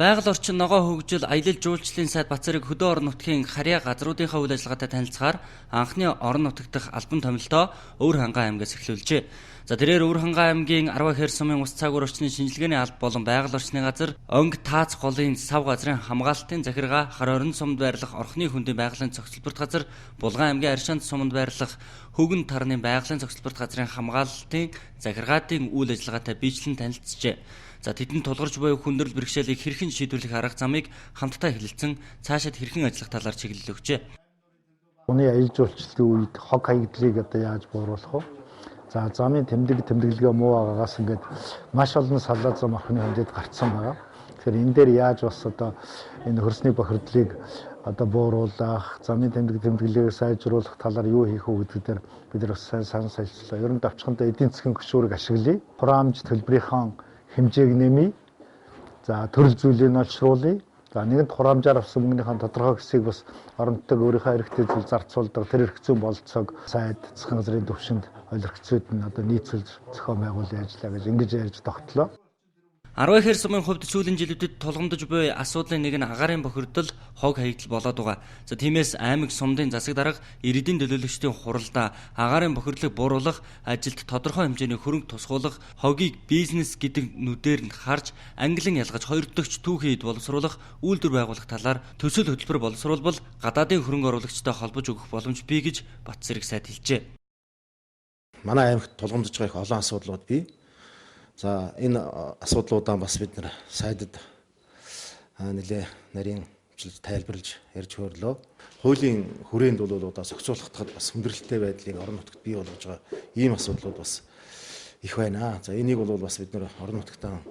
Байгаль орчин ногоо хөгжил аялал жуулчлалын сайд Бацэрэг хөдөө орон нутгийн харьяа газруудынхаа үйл ажиллагаатай танилцахаар анхны орон нутаг дахь альбом томилтоо Өвөр ханган аймгаас эхлүүлжээ. За тэрээр Өвөр ханган аймгийн 10 хэр сумын ус цаагуур орчны шинжилгээний алба болон байгаль орчны газар Онг Таац голын сав газрын хамгаалтын захиргаа Харорин сумд байрлах Орхны хөндийн байгалийн цогцлборт газар Булган аймгийн Аршаанд сумд байрлах Хөгөн тарны байгалийн цогцлборт газрын хамгаалтын захиргаатын үйл ажиллагаатай биечлэн танилцжээ. За тэдэнд тулгарч буй хүндрэл бэрхшээлийг хэрхэн шийдвэрлэх арга замыг хамтдаа хэлэлцэн цаашид хэрхэн ажиллах талаар чиглэл өгчээ. Оны аялал жуулчлалын үед хог хаягдлыг одоо яаж бууруулах вэ? За замын тэмдэглэгээ муу байгаагаас ингээд маш олон саллаа зам орхины хэмжээд гарцсан байгаа. Тэгэхээр энэ дээр яаж бас одоо энэ хөрсний бохирдлыг одоо бууруулах, замын тэмдэглэгээ сайжруулах талаар юу хийх вэ гэдэг дээр бид нар бас сайн саналцлаа. Ер нь давчхандаа эдийн засгийн гүшүүрийг ашиглая. Хураамж төлбөрийн хэмжээг нэмье. За төрөл зүйлийг олшруулъя. За нэгэнт хураамжаар авсан мөнгөнийхөө тодорхой хэсгийг бас орон нутаг өөрийнхөө хэрэгтэй зүйл зарцуулдаг. Тэр эрх зүйн бололцоог сайд засгийн газрын төвшөнд олигчдод нь одоо нийцүүлж зохион байгуулалтын ажиллаа гэж ингэж ярьж тогтлоо. 10 хэр сумын хувьд сүүлийн жилүүдэд тулгамдж буй асуудлын нэг нь агаарын бохирдол хог хаягдал болоод байгаа. За тиймээс аймаг сумдын засаг дарга иргэдийн төлөөлөгчдийн хуралдаа агаарын бохирдлыг бууруулах ажилд тодорхой хэмжээний хөрөнгө тусгуулах, хогийг бизнес гэдэг нүдээр нь харж ангилан ялгаж хоёр дахь түүхийд боловсруулах үйлдвэр байгуулах талаар төсөл хөтөлбөр боловсруулбал гадаадын хөрөнгө оруулагчтай холбож өгөх боломж бий гэж Бацэрэг сайд хэлжээ. Манай аймагт тулгамдж байгаа их олон асуудлууд бий. За энэ асуудлуудаа бас бид нар сайдад нэлээ нарийн тайлбарлаж ярьж хөрлөө. Хуулийн хүрээнд бол одоо зохицуулахад бас хүндрэлтэй байдлыг орон нутагт бий болгож байгаа ийм асуудлууд бас их байна. За энийг бол бас бид нар орон нутагтаа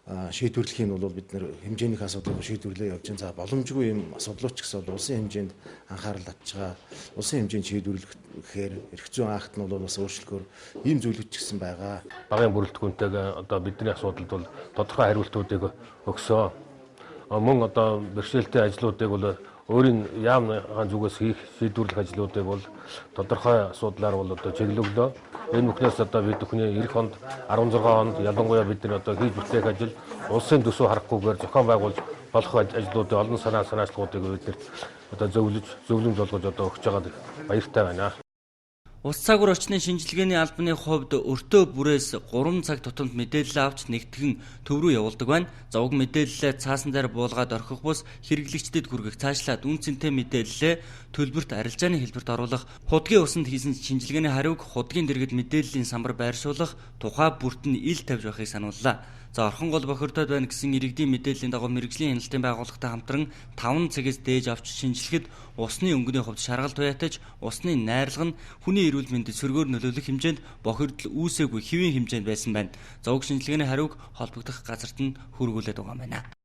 шийдвэрлэхийн бол бид нар хэмжээнийх асуудлыг шийдвэрлээ явж байгаа. За боломжгүй ийм асуудлууд ч гэсэн улсын хэмжээнд анхаарал татж байгаа. Улсын хэмжээнд шийдвэрлэхээр эрх зүйн акт нь бол бас өөрчлөхөөр ийм зүйлүүд ч гэсэн байгаа. Багын бүрэлдэхүүнтэйг одоо бидний асуудалд бол тодорхой хариултуудыг өгсөө. Мөн одоо бэрхшээлтэй ажлуудыг бол өөрийн яамны зүгээс хийх шийдвэрлэх ажлуудыг бол тодорхой асуудлаар бол одоо чиглэлөө. Энэ бүхнээс одоо бид бүхний эх хонд 16 хонд ялангуяа бидний одоо хийж бүтээх ажил улсын төсөв харахгүйгээр зохион байгуулж болох ажлуудын олон санаачлагуудыг бид нэр одоо зөвлөмж болгож одоо өгч байгаад баяртай байна. Ус цаагуур орчны шинжилгээний албаны хувьд өртөө бүрээс 3 цаг тутамд мэдээлэл авч нэгтгэн төв рүү явуулдаг байна. За уг мэдээлэлээ цаасан дээр буулгаад орхих бус хэрэглэгчдэд хүргэх цаашлаад үн цэнтэй мэдээлэлээ төлбөрт арилжааны хэлбэрт оруулах, худгийн усанд хийсэн шинжилгээний хариуг худгийн дэргэд мэдээллийн самбар байршуулах, тухай бүрт нь ил тавьж байхыг санууллаа. За орхон гол бохирдоод байна гэсэн иргэдийн мэдээллийн дагуу мэргэжлийн хяналтын байгууллагатай хамтран 5 цагаас дээж авч шинжилэхэд усны өнгөний хувьд шаргал туяатаж, усны найрлага нь хүний эрүүл мэндэд сөргөөр нөлөөлөх хэмжээнд бохирдол үүсээгүй хэвийн хэмжээнд байсан байна. За уг шинжилгээний хариуг холбогдох газарт нь хүргүүлээд байгаа юм байна.